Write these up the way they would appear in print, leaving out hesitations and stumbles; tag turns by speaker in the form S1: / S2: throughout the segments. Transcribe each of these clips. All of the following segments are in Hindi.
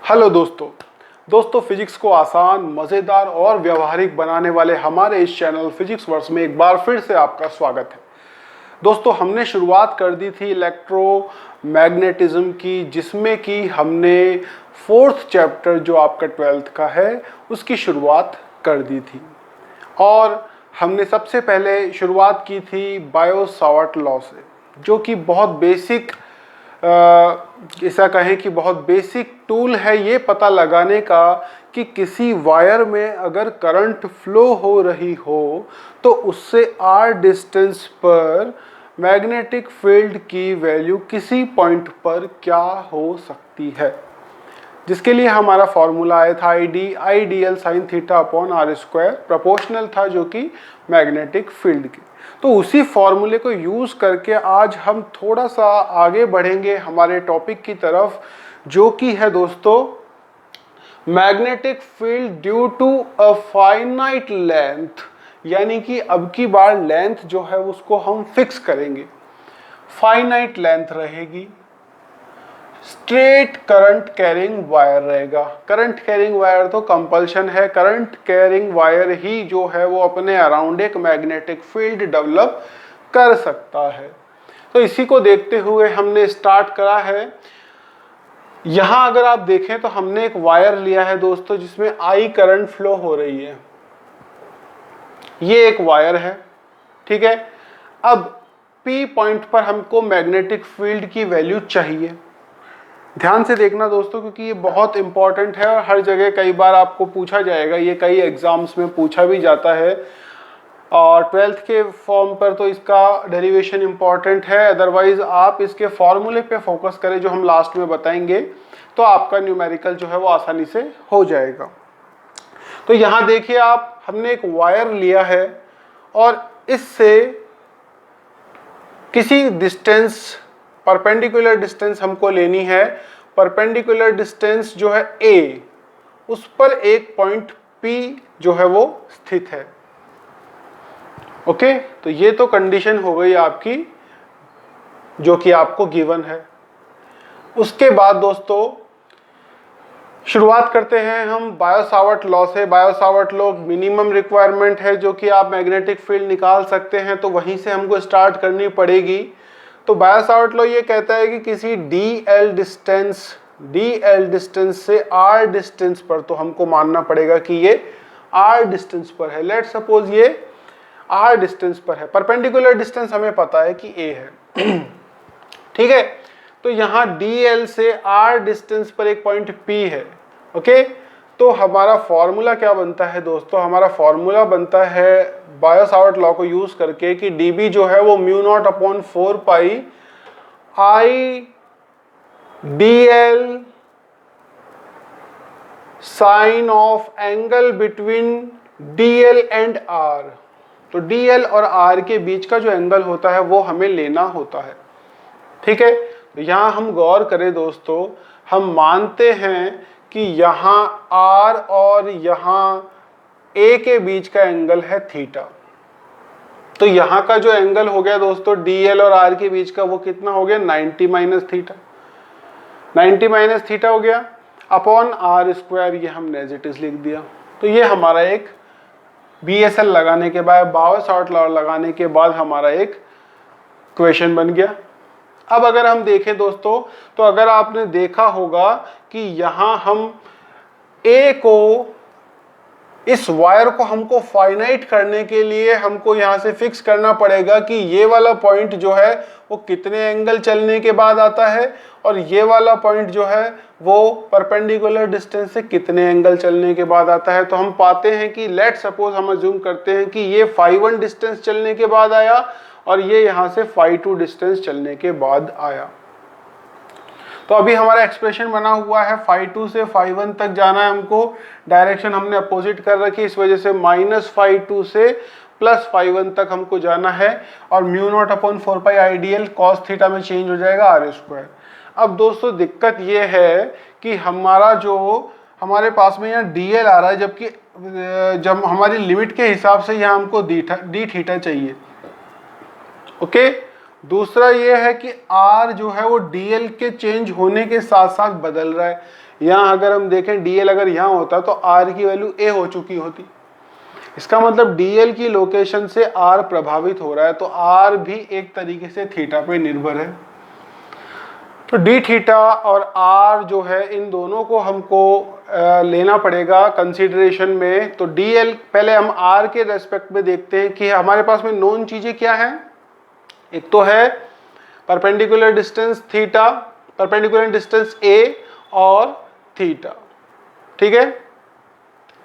S1: हेलो दोस्तों फिजिक्स को आसान, मज़ेदार और व्यवहारिक बनाने वाले हमारे इस चैनल फिजिक्स वर्स में एक बार फिर से आपका स्वागत है। दोस्तों हमने शुरुआत कर दी थी इलेक्ट्रोमैग्नेटिज्म की, जिसमें कि हमने फोर्थ चैप्टर जो आपका 12th का है उसकी शुरुआत कर दी थी। और हमने सबसे पहले शुरुआत की थी बायो-सावर्ट लॉ से, जो कि बहुत बेसिक ऐसा कहें कि बहुत बेसिक टूल है ये पता लगाने का कि किसी वायर में अगर करंट फ्लो हो रही हो तो उससे r डिस्टेंस पर मैग्नेटिक फील्ड की वैल्यू किसी पॉइंट पर क्या हो सकती है, जिसके लिए हमारा फॉर्मूला आया था ideal sine theta upon r square, proportional था जो कि मैग्नेटिक फील्ड की। तो उसी फॉर्मूले को यूज़ करके आज हम थोड़ा सा आगे बढ़ेंगे हमारे टॉपिक की तरफ, जो कि है दोस्तों magnetic field due to a finite length, यानी कि अब की बार लेंथ जो है उसको हम फिक्स करेंगे, फाइनाइट लेंथ रहेगी, स्ट्रेट करंट कैरिंग वायर रहेगा। करंट कैरिंग वायर तो कंपल्शन है, करंट कैरिंग वायर ही जो है वो अपने अराउंड एक मैग्नेटिक फील्ड डेवलप कर सकता है। तो इसी को देखते हुए हमने स्टार्ट करा है। यहां अगर आप देखें तो हमने एक वायर लिया है दोस्तों जिसमें I करंट फ्लो हो रही है। ये एक वायर है, ठीक है। अब P पॉइंट पर हमको मैग्नेटिक फील्ड की वैल्यू चाहिए। ध्यान से देखना दोस्तों, क्योंकि ये बहुत इंपॉर्टेंट है और हर जगह कई बार आपको पूछा जाएगा, ये कई एग्जाम्स में पूछा भी जाता है। और 12th के फॉर्म पर तो इसका डेरिवेशन इंपॉर्टेंट है, अदरवाइज आप इसके फॉर्मूले पे फोकस करें जो हम लास्ट में बताएंगे, तो आपका न्यूमेरिकल जो है वो आसानी से हो जाएगा। तो यहाँ देखिए आप, हमने एक वायर लिया है और इससे किसी डिस्टेंस, परपेंडिकुलर डिस्टेंस हमको लेनी है। परपेंडिकुलर डिस्टेंस जो है a, उस पर एक पॉइंट P जो है वो स्थित है। ओके, तो ये तो कंडीशन हो गई आपकी जो कि आपको गिवन है। उसके बाद दोस्तों शुरुआत करते हैं हम बायो-सावर्ट लॉ से। बायो-सावर्ट लॉ मिनिमम रिक्वायरमेंट है जो कि आप मैग्नेटिक फील्ड निकाल सकते हैं, तो वहीं से हमको स्टार्ट करनी पड़ेगी। तो बायो-सावर्ट लॉ ये कहता है कि किसी dl डिस्टेंस से r डिस्टेंस पर, तो हमको मानना पड़ेगा कि ये r डिस्टेंस पर है। लेट्स सपोज ये r डिस्टेंस पर है, परपेंडिकुलर डिस्टेंस हमें पता है कि a है ठीक है। तो यहाँ dl से r डिस्टेंस पर एक पॉइंट P है। ओके, तो हमारा फॉर्मूला क्या बनता है दोस्तों? हमारा फॉर्मूला बनता है बायो-सावर्ट लॉ को यूज करके कि dB जो है वो mu naught upon 4 pi I dl sine of angle between dl and r। तो dl और r के बीच का जो एंगल होता है वो हमें लेना होता है, ठीक है। तो यहाँ हम गौर करें दोस्तों, हम मानते हैं कि यहाँ r और यहाँ a के बीच का एंगल है थीटा। तो यहाँ का जो एंगल हो गया दोस्तों dl और r के बीच का, वो कितना हो गया? 90 माइनस थीटा। 90 माइनस थीटा हो गया अपॉन r स्क्वायर, ये हमने एज इट इज लिख दिया। तो ये हमारा एक BSL लगाने के बाद, बायो-सावर्ट लॉ लगाने के बाद हमारा एक क्वेश्चन बन गया। अब अगर हम देखें दोस्तों, तो अगर आपने देखा होगा कि यहाँ हम A को, इस वायर को हमको फाइनाइट करने के लिए हमको यहाँ से फिक्स करना पड़ेगा कि ये वाला पॉइंट जो है वो कितने एंगल चलने के बाद आता है और ये वाला पॉइंट जो है वो परपेंडिकुलर डिस्टेंस से कितने एंगल चलने के बाद आता है। तो हम पाते हैं कि लेट सपोज हम अज्यूम करते हैं कि ये φ1 डिस्टेंस चलने के बाद आया और ये यहाँ से φ2 डिस्टेंस चलने के बाद आया। तो अभी हमारा एक्सप्रेशन बना हुआ है, φ2 से φ1 तक जाना है हमको, डायरेक्शन हमने अपोजिट कर रखी, इस वजह से माइनस φ2 से प्लस φ1 तक हमको जाना है। और म्यू नॉट अपॉन 4 पाई आइडियल कॉस थीटा में चेंज हो जाएगा r स्क्वायर। अब दोस्तों दिक्कत ये है कि हमारा जो, हमारे पास में यहाँ dl आ रहा है, जबकि जब हमारी लिमिट के हिसाब से यहाँ हमको डी थीटा चाहिए। ओके, दूसरा ये है कि r जो है वो dl के चेंज होने के साथ साथ बदल रहा है। यहाँ अगर हम देखें DL अगर यहाँ होता तो R की वैल्यू A हो चुकी होती। इसका मतलब DL की लोकेशन से R प्रभावित हो रहा है, तो R भी एक तरीके से थीटा पे निर्भर है। तो d थीटा और R जो है इन दोनों को हमको लेना पड़ेगा कंसीडरेशन में। तो DL पहले हम R के रेस्पेक्ट में देखते हैं कि हमारे पास में नोन चीजें क्या हैं। एक तो है perpendicular distance theta, perpendicular distance A और थीटा, ठीक है,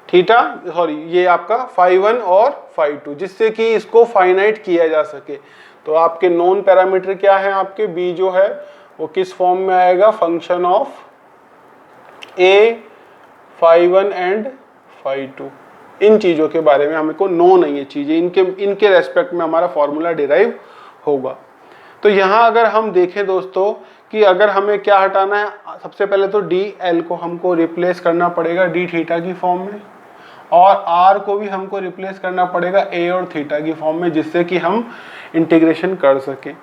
S1: थीटा सॉरी ये आपका φ1 और φ2, जिससे कि इसको फाइनाइट किया जा सके। तो आपके नोन पैरामीटर क्या है, आपके B जो है वो किस फॉर्म में आएगा, फंक्शन ऑफ A φ1 एंड φ2। इन चीज़ों के बारे में हमको नो नहीं है चीज़ें, इनके रेस्पेक्ट में हमारा फॉर्मूला डिराइव होगा। तो यहाँ अगर हम देखें दोस्तों कि अगर हमें क्या हटाना है, सबसे पहले तो DL को हमको रिप्लेस करना पड़ेगा d थीटा की फॉर्म में, और R को भी हमको रिप्लेस करना पड़ेगा A और थीटा की फॉर्म में, जिससे कि हम इंटीग्रेशन कर सकें।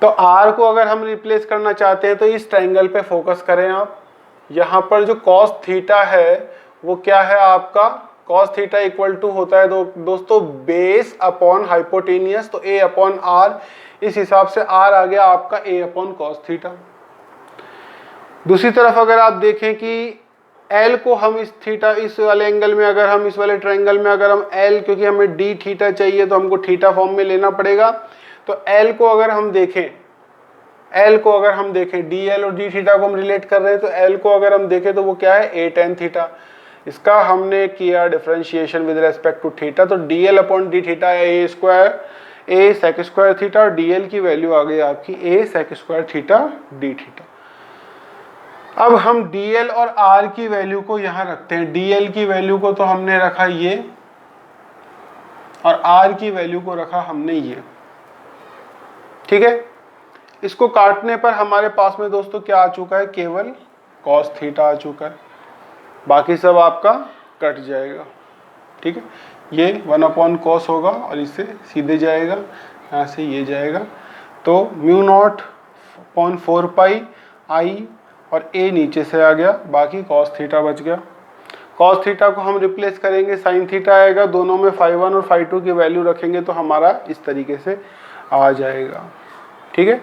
S1: तो R को अगर हम रिप्लेस करना चाहते हैं तो इस ट्रायंगल पे फोकस करें आप। यहाँ पर जो cos थीटा है वो क्या है आपका, cos थीटा इक्वल टू होता है दोस्तों बेस अपॉन हाइपोटेनियस, तो A अपॉन R, इस हिसाब से R आ गया आपका A अपॉन cos थीटा। दूसरी तरफ अगर आप देखें कि L को हम इस थीटा इस वाले एंगल में, अगर हम इस वाले ट्रायंगल में अगर हम L, क्योंकि हमें d थीटा चाहिए तो हमको थीटा फॉर्म में लेना पड़ेगा। तो L को अगर हम देखें, DL और d थीटा को हम रिलेट कर रहे हैं, तो L को अगर हम देखें तो वो क्या है, A tan थीटा। इसका हमने किया differentiation with respect to theta, तो DL अपॉन d थीटा है A sec स्क्वायर थीटा, और DL की वैल्यू आ गई आपकी A sec square theta d theta. अब हम DL और R की वैल्यू को यहाँ रखते हैं। DL की वैल्यू को तो हमने रखा ये, और R की वैल्यू को रखा हमने ये, ठीक है। इसको काटने पर हमारे पास में दोस्तों क्या आ चुका है, केवल cos थीटा आ चुका है, बाकी सब आपका कट जाएगा, ठीक है। ये 1 अपॉन cos होगा और इससे सीधे जाएगा, यहाँ से ये जाएगा, तो mu naught upon 4 pi I और A नीचे से आ गया, बाकी cos थीटा बच गया। cos थीटा को हम रिप्लेस करेंगे, sin थीटा आएगा, दोनों में φ1 और φ2 की वैल्यू रखेंगे तो हमारा इस तरीके से आ जाएगा, ठीक है।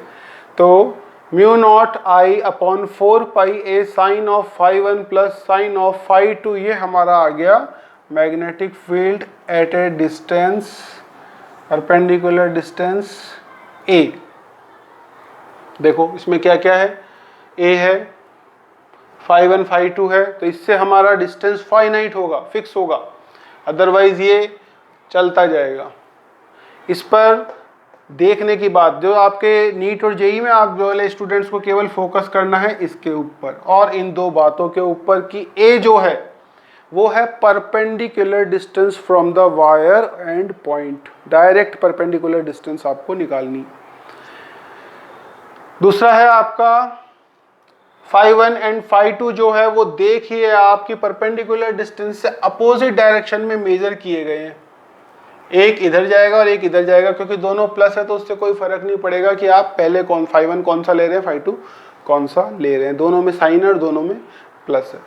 S1: तो mu naught I upon 4 pi A sine of φ1 plus sine of φ2, ये हमारा आ गया magnetic field at a distance, perpendicular distance A। देखो इसमें क्या क्या है, A है, φ1 φ2 है, तो इससे हमारा डिस्टेंस फाइनाइट होगा, फिक्स होगा, अदरवाइज ये चलता जाएगा। इस पर देखने की बात, जो आपके नीट और जेई में आप जो वाले स्टूडेंट्स को केवल फोकस करना है इसके ऊपर और इन दो बातों के ऊपर कि A जो है वो है perpendicular distance from the wire and point, direct perpendicular distance आपको निकालनी। दूसरा है आपका φ1 एंड φ2 जो है वो देखिए आपकी परपेंडिकुलर डिस्टेंस से अपोजिट डायरेक्शन में मेजर किए गए हैं, एक इधर जाएगा और एक इधर जाएगा, क्योंकि दोनों प्लस है तो उससे कोई फर्क नहीं पड़ेगा कि आप पहले φ1 कौन सा ले रहे हैं, φ2 कौन सा ले रहे हैं, दोनों में साइन और दोनों में प्लस है,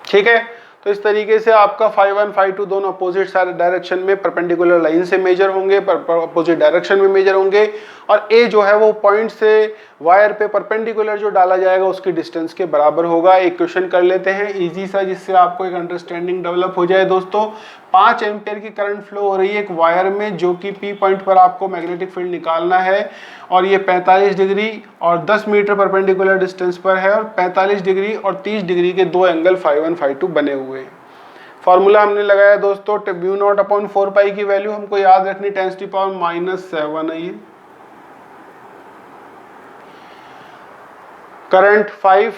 S1: ठीक है। तो इस तरीके से आपका φ1 φ2 दोनों अपोजिट डायरेक्शन में परपेंडिकुलर लाइन से मेजर होंगे, अपोजिट डायरेक्शन में मेजर होंगे, और A जो है वो पॉइंट से वायर पे परपेंडिकुलर जो डाला जाएगा उसकी डिस्टेंस के बराबर होगा। एक क्वेश्चन कर लेते हैं इजी सा, जिससे आपको एक अंडरस्टैंडिंग डेवलप हो जाए। दोस्तों 5 एम्पियर की करंट फ्लो हो रही है एक वायर में, जो कि P पॉइंट पर आपको मैग्नेटिक फील्ड निकालना है, और ये 45 डिग्री और 10 मीटर परपेंडिकुलर डिस्टेंस पर है, और 45 डिग्री और 30 डिग्री के दो एंगल φ1 φ2 बने हुए हैं। फॉर्मूला हमने लगाया दोस्तों, म्यू नॉट अपॉन 4 पाई की वैल्यू हमको याद रखनी 10⁻⁻7 है ये। Current 5,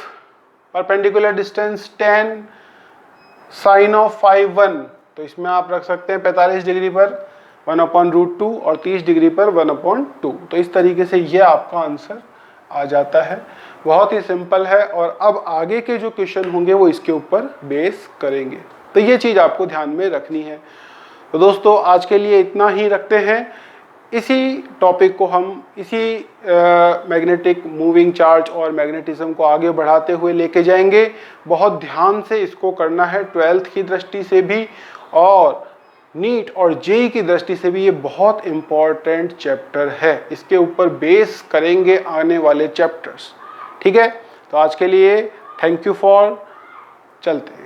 S1: perpendicular distance 10, sine of φ1 तो इसमें आप रख सकते हैं 45 डिग्री पर 1/√2 और 30 डिग्री पर 1/2। तो इस तरीके से ये आपका आंसर आ जाता है, बहुत ही सिंपल है। और अब आगे के जो क्वेश्चन होंगे वो इसके ऊपर बेस करेंगे, तो ये चीज़ आपको ध्यान में रखनी है। तो दोस्तों आज के लिए इतना ही रखते हैं। इसी टॉपिक को हम इसी मैग्नेटिक मूविंग चार्ज और मैग्नेटिज्म को आगे बढ़ाते हुए लेके जाएंगे। बहुत ध्यान से इसको करना है, 12th की दृष्टि से भी और नीट और जेई की दृष्टि से भी ये बहुत इम्पॉर्टेंट चैप्टर है। इसके ऊपर बेस करेंगे आने वाले चैप्टर्स। ठीक है, तो आज के लिए थैंक यू फॉर, चलते हैं।